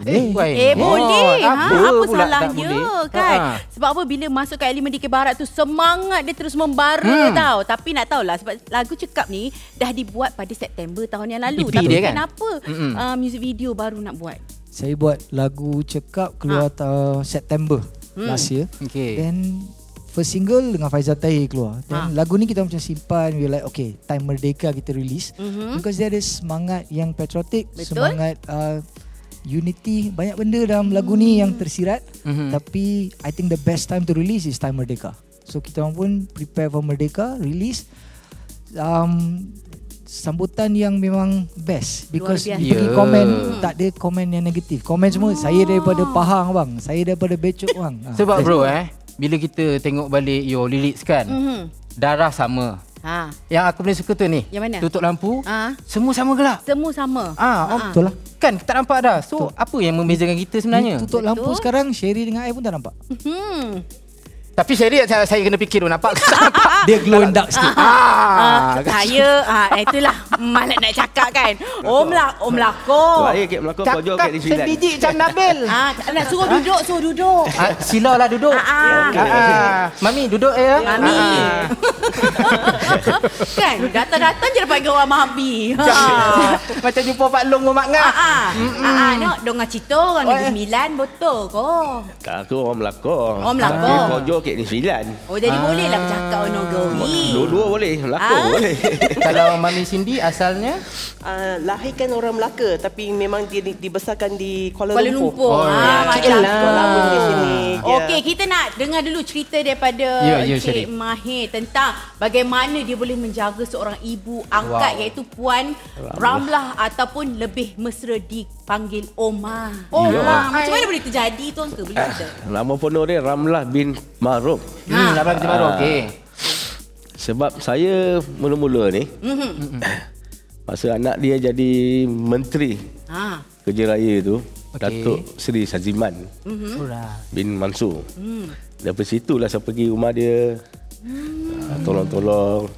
Boleh. Apa salahnya kan? Ha. Sebab apa bila masuk kat Elemen Dikir Barat tu semangat dia terus membara tau. Tapi nak tahulah sebab lagu Cekap ni dah dibuat pada September tahun yang lalu. EP Tapi dia kan? kenapa music video baru nak buat? Saya buat lagu Cekap keluar September last year. Okay. Then first single dengan Faizal Tahir keluar. Dan lagu ni kita macam simpan, we like okay, time Merdeka kita release. Because dia ada semangat yang patriotic, semangat unity, banyak benda dalam lagu ni yang tersirat. Tapi I think the best time to release is time Merdeka. So kita orang pun prepare for Merdeka, release. Sambutan yang memang best because dia pergi komen, tak ada komen yang negatif. Komen semua saya daripada Pahang bang, saya daripada Becok bang. Sebab bro bila kita tengok balik your lyrics kan, darah sama. Yang aku paling suka tu ni, yang mana? Tutup lampu, semua sama gelap. Semua sama. Betul lah. Kan tak nampak dah. So apa yang membezakan kita sebenarnya? Tutup lampu sekarang Sherry dengan I pun tak nampak. Tapi Sherry saya kena fikir tu nampak ke tak nampak? Dia glow in dark sikit. Saya itulah malah nak cakap kan. Om lakon. Saya kat Melaka pojok kat di Sembilan. Sebiji macam Nabil. Nak suruh duduk. Silalah duduk. Mami duduk ya. Mami. Kan datang-datang je dapat orang Mahabi. Macam jumpa Pak Long dengan Mak Ngah. Nak dengar cerita orang Negeri Sembilan betul ke? Aku orang Melaka. Orang Melaka. Tapi pojok kat di Sembilan. Oh jadi boleh lah bercakap Onogori. Dua-dua boleh. Melaka boleh. Kalau Mami Cindy asalnya? Lahirkan orang Melaka tapi memang dia dibesarkan di Kuala Lumpur. Macam lama di sini. Okey, kita nak dengar dulu cerita daripada Encik Mahir tentang bagaimana dia boleh menjaga seorang ibu angkat iaitu Puan Ramlah ataupun lebih mesra dipanggil Oma. Macam mana boleh terjadi tu Uncle? Boleh kata? Nama penuh dia Ramlah bin Ma'ruf. Ramlah bin Ma'ruf. Okey. Sebab saya mula-mula ni masa anak dia jadi menteri kerja raya tu, Datuk Seri Saziman bin Mansur. Dari situlah saya pergi rumah dia, tolong-tolong.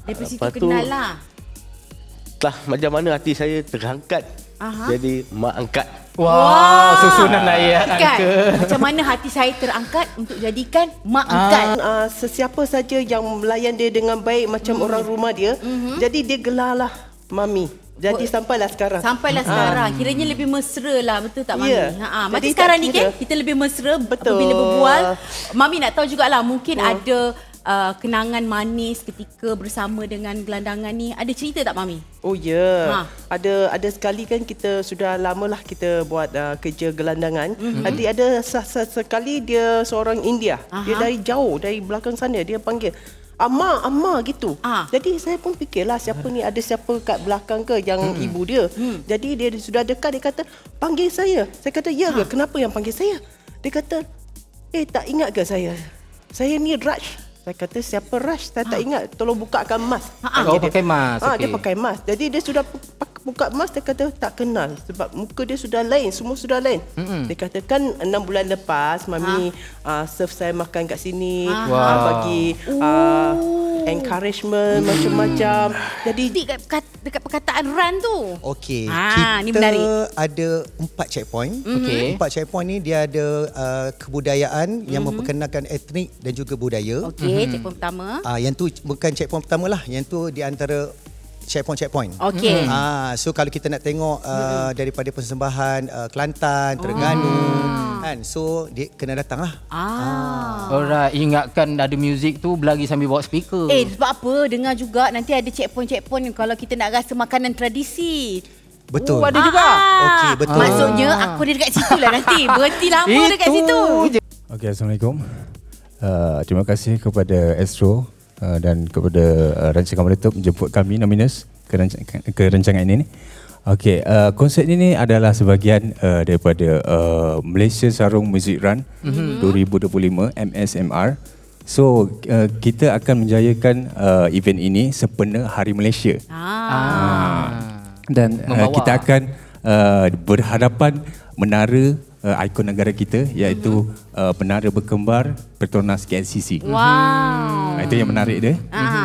Dari situ kenal lah. Macam mana hati saya terangkat jadi mak angkat. Wow, susunan ayat kan? Macam mana hati saya terangkat untuk jadikan mak angkat. Sesiapa saja yang melayan dia dengan baik macam orang rumah dia, jadi dia gelarlah Mami. Jadi sampailah sekarang. Sekarang. Kiranya lebih mesra lah, betul tak Mami? Macam Jadi sekarang ni kan kita lebih mesra apabila berbual. Mami nak tahu jugalah mungkin ada kenangan manis ketika bersama dengan gelandangan ni. Ada cerita tak Mami? Oh ya. Ada sekali kan kita sudah lamalah kita buat kerja gelandangan. Jadi ada sekali dia seorang India. Dia dari jauh, dari belakang sana dia panggil Amma gitu. Jadi saya pun fikirlah siapa ni, ada siapa kat belakang ke yang ibu dia. Jadi dia sudah dekat, dia kata panggil saya. Saya kata ya ke? Kenapa yang panggil saya? Dia kata tak ingat ke saya? Saya ni Raj. Saya kata siapa Raj? Saya tak ingat. Tolong bukakan mask. Pakai mask. Dia pakai mask. Jadi dia sudah buka mask, dia kata tak kenal sebab muka dia sudah lain, semua sudah lain. Dia kata kan 6 bulan lepas Mami serve saya makan kat sini, bagi encouragement macam-macam. Jadi dekat perkataan Ran tu. Okey. Ni menarik. Kita ada 4 checkpoint. 4 checkpoint ni dia ada kebudayaan yang memperkenalkan etnik dan juga budaya. Okey, checkpoint pertama. Yang tu bukan checkpoint pertama lah, yang tu di antara checkpoint. Okey. So kalau kita nak tengok daripada persembahan Kelantan, Terengganu kan. So dia kena datang lah. Alright, ingatkan ada muzik tu berlari sambil bawa speaker. Sebab apa? Dengar juga nanti ada checkpoint kalau kita nak rasa makanan tradisi. Betul. Ada juga. Okey, betul. Maksudnya aku ada dekat situ lah nanti. Berhenti lama dekat situ. Okey, Assalamualaikum. Terima kasih kepada Astro dan kepada rancangan Meletup menjemput kami Nominus ke rancangan ini. Okey, konsert ini adalah sebahagian daripada Malaysia Sarung Music Run 2025 MSMR. So kita akan menjayakan event ini sempena Hari Malaysia. Dan kita akan berhadapan menara ikon negara kita iaitu Menara Berkembar Petronas KLCC. Wow. Itu yang menarik dia.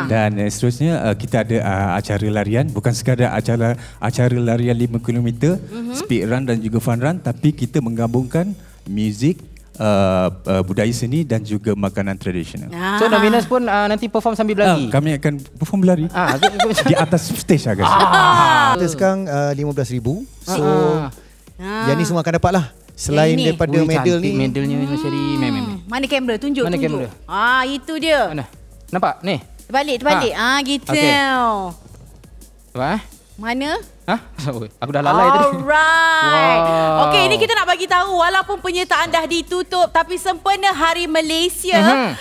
Dan seterusnya kita ada acara larian, bukan sekadar acara larian 5 km, speed run dan juga fun run, tapi kita menggabungkan muzik, budaya seni dan juga makanan tradisional. So Nominas pun nanti perform sambil berlari. Kami akan perform berlari di atas stage agak. Kita sekarang 15,000. So yang ni semua akan dapat lah. Selain daripada medal ni. Medalnya Syari. Mana kamera? Tunjuk. Mana kamera? Itu dia. Mana? Nampak? Ni. Terbalik. Gitu. Okay. Apa? Mana? Aku dah lalai tadi. Alright. Okey, ini kita nak bagi tahu walaupun penyertaan dah ditutup tapi sempena Hari Malaysia,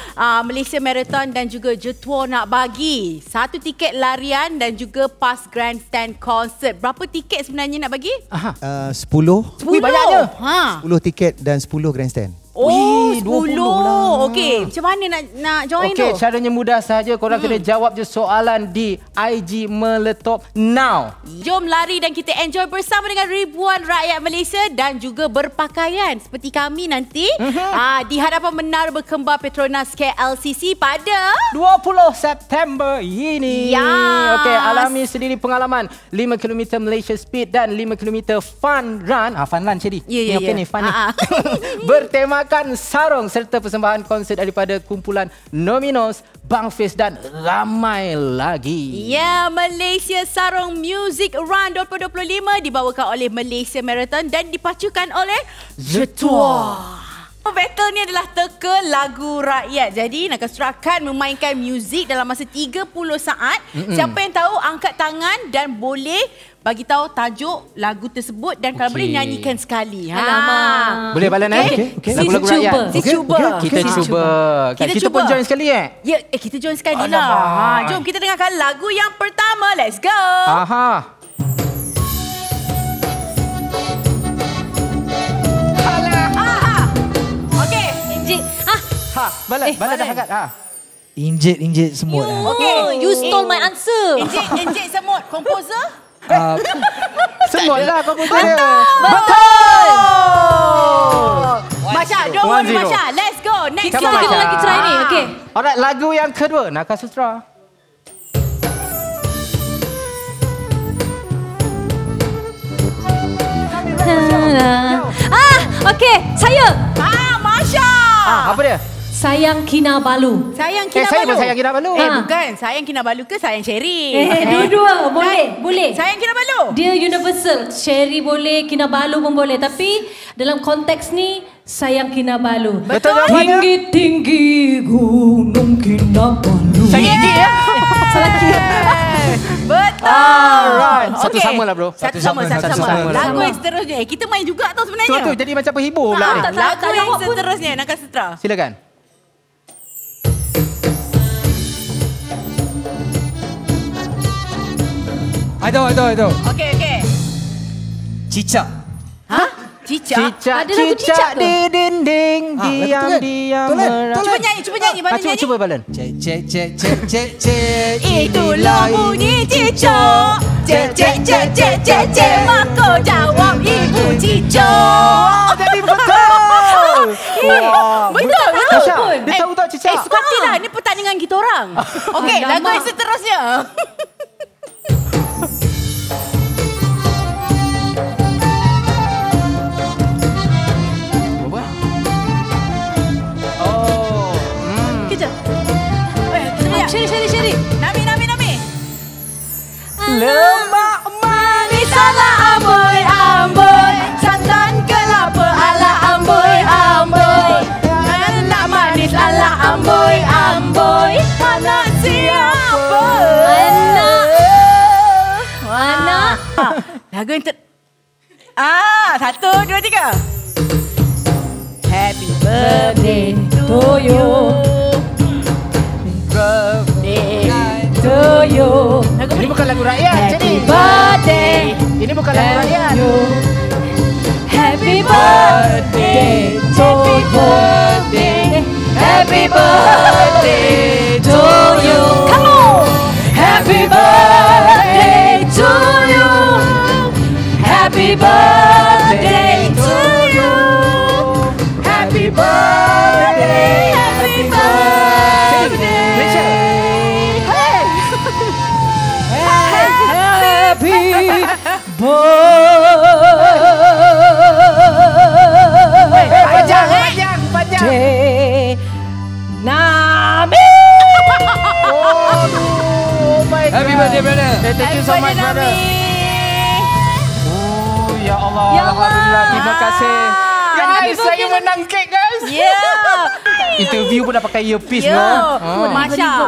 Malaysia Marathon dan juga Jetua nak bagi 1 tiket larian dan juga pas grandstand concert. Berapa tiket sebenarnya nak bagi? 10. 10. Banyaknya. 10 tiket dan 10 grandstand. Oh, 10 lah. Okey, macam mana nak join tu? Okey, caranya mudah saja. Korang kena jawab je soalan di IG Meletup now. Jom lari dan kita enjoy bersama dengan ribuan rakyat Malaysia dan juga berpakaian seperti kami nanti di hadapan Menara Berkembar Petronas KLCC pada 20 September ini. Yes. Okey, alami sendiri pengalaman 5 km Malaysia Speed dan 5 km Fun Run. Fun Run Syedi. Okey ni, fun ni. Bertemakan sarung serta persembahan konsert daripada kumpulan Nominos, Bang Fiz dan ramai lagi. Malaysia Sarung Music Run 2025 dibawakan oleh Malaysia Marathon dan dipacukan oleh Jetua. Battle ni adalah teka lagu rakyat. Jadi Nakasura akan memainkan muzik dalam masa 30 saat. Siapa yang tahu angkat tangan dan boleh bagi tahu tajuk lagu tersebut dan kalau boleh nyanyikan sekali. Boleh Balan lagu-lagu rakyat. Kita cuba. Kita pun join sekali Ya, kita join sekali lah. Jom kita dengarkan lagu yang pertama. Let's go. Okey, Injit. Balan dah angkat. Injet semut. Okay, you stole my answer. Injit semut. Komposer? Semut lah komposer. Betul. Masya, don't worry Masya. Let's go. Next Kita lagi try ni. Okay. Alright, lagu yang kedua Nakasura. Okay, saya. Masya. Apa dia? Sayang Kinabalu. Sayang Saya Kinabalu. pun Sayang Kinabalu. Bukan. Sayang Kinabalu ke Sayang Cherry? Dua-dua. Boleh. Sayang Kinabalu. Dia universal. Cherry boleh, Kinabalu pun boleh. Tapi dalam konteks ni, Sayang Kinabalu. Betul. Tinggi-tinggi gunung Kinabalu. Sayang Igi ya? Salah kira. Betul. Alright. Satu sama lah bro. Satu sama. Lagu yang seterusnya. Kita main juga tau sebenarnya. Tu jadi macam penghibur pula ni. Lagu yang seterusnya Nakasura. Silakan. Itu. Okey. Cicak. Cicak. Ada lagu cicak tu. di dinding, diam-diam merah. Cuba nyanyi. Balan nyanyi. Cuba Balan. Cek. Itulah bunyi cicak. Cek. Maka jawab ibu cicak. Jadi betul. Betul. Dia tahu tak cicak? Sepatilah. Ini pertandingan kita orang. Okey, lagu yang seterusnya. Syari. Nami. Lemak manis Ala amboi. Santan kelapa ala amboi. Anak manis ala amboi. Anak siapa? Anak. Lagu yang 1, 2, 3. Happy birthday to you. Ini bukan lagu rakyat. Happy birthday. Ini bukan lagu rakyat. Happy birthday to you. Happy birthday to you. Come on. Happy birthday to you. Happy birthday to you. Happy birthday. Panjang. Nami. Oh my God. Happy birthday, brother. Thank you so much, brother. Oh, ya Allah. Ya Allah. Alhamdulillah. Terima kasih. Guys, saya menang kek, guys. Interview pun dah pakai earpiece. Masya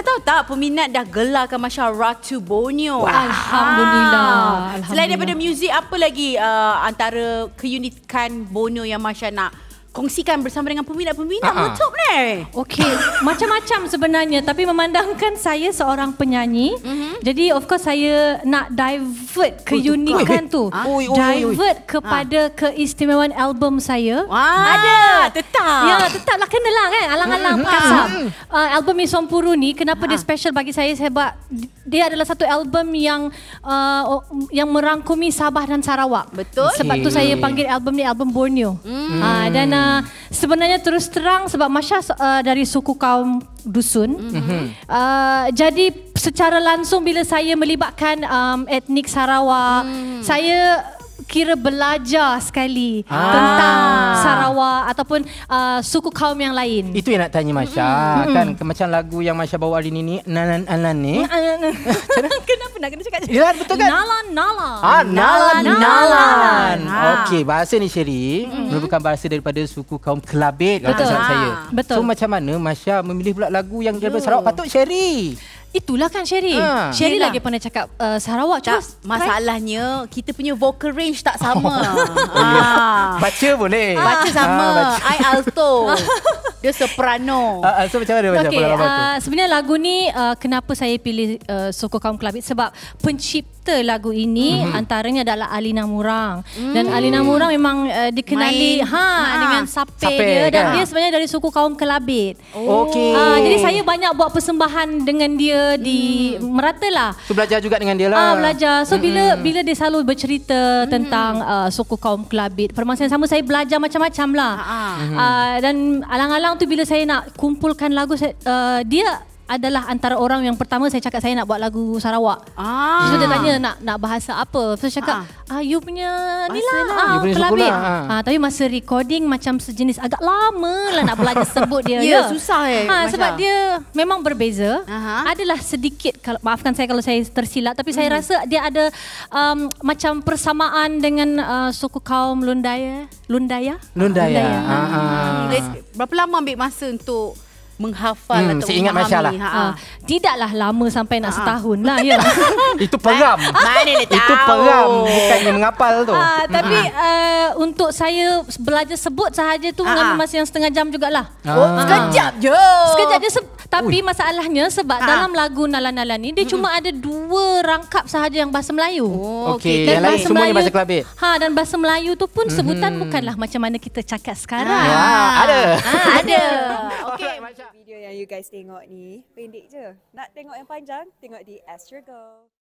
tahu tak peminat dah gelarkan Masya Ratu Borneo. Alhamdulillah. Selain daripada muzik, apa lagi antara keunikan Borneo yang Masya nak kongsikan bersama dengan peminat-peminat YouTube ni? Okey, macam-macam sebenarnya, tapi memandangkan saya seorang penyanyi, jadi of course saya nak divert keunikan tu. Divert kepada keistimewaan album saya. Ada, tetap. Ya, tetaplah kenalah kan, alang-alang kasam. Album Misompuru ni kenapa dia special bagi saya sebab dia adalah satu album yang merangkumi Sabah dan Sarawak. Betul. Sebab tu saya panggil album ni album Borneo. Dan sebenarnya terus terang sebab Masya dari suku kaum dusun. Jadi secara langsung bila saya melibatkan etnik Sarawak, saya kira belajar sekali tentang Sarawak ataupun suku kaum yang lain. Itu yang nak tanya Masya. Kan macam lagu yang Masya bawa hari ni, Nalan Alan ni. Kenapa nak kena cakap? Ya, betul kan? Nalan. Nalan. Okey, bahasa ni Sherry merupakan bahasa daripada suku kaum Kelabit. Betul. Saya. Betul. So macam mana Masya memilih pula lagu yang daripada Sarawak? Patut Sherry. Itulah kan Sherry. Sherry lagi pernah cakap Sarawak. Tak, masalahnya kita punya vocal range tak sama. Baca boleh. Baca sama. I alto. Dia soprano. So macam mana Masya pengalaman tu? Sebenarnya lagu ni kenapa saya pilih suku kaum Kelabit sebab pencipta lagu ini antaranya adalah Alina Murang. Dan Alina Murang memang dikenali dengan sape dia dan dia sebenarnya dari suku kaum Kelabit. Okey. Jadi saya banyak buat persembahan dengan dia di meratalah. So belajar juga dengan dia lah. Belajar. So bila dia selalu bercerita tentang suku kaum Kelabit, pada masa yang sama saya belajar macam-macam lah. Dan alang-alang tu bila saya nak kumpulkan lagu dia adalah antara orang yang pertama saya cakap saya nak buat lagu Sarawak. So dia tanya nak bahasa apa. So saya cakap you punya ni lah, Kelabit. Tapi masa recording macam sejenis agak lama lah nak belajar sebut dia. Ya, susah sebab dia memang berbeza. Adalah sedikit, maafkan saya kalau saya tersilap, tapi saya rasa dia ada macam persamaan dengan suku kaum Lundaya. Berapa lama ambil masa untuk menghafal atau ingat Masya lah. Tidaklah lama sampai nak setahun lah ya. Itu peram. Mana dia tahu. Itu peram, bukannya menghafal tu. Tapi untuk saya belajar sebut sahaja tu mengambil masa yang setengah jam jugalah. Sekejap je. Tapi masalahnya sebab dalam lagu Nalan-Nalan ni dia cuma ada 2 rangkap sahaja yang bahasa Melayu. Okey, yang lain semuanya bahasa Kelabit. Dan bahasa Melayu tu pun sebutan bukanlah macam mana kita cakap sekarang. Ada. Okey. Video yang you guys tengok ni pendek je. Nak tengok yang panjang, tengok di Astro Go.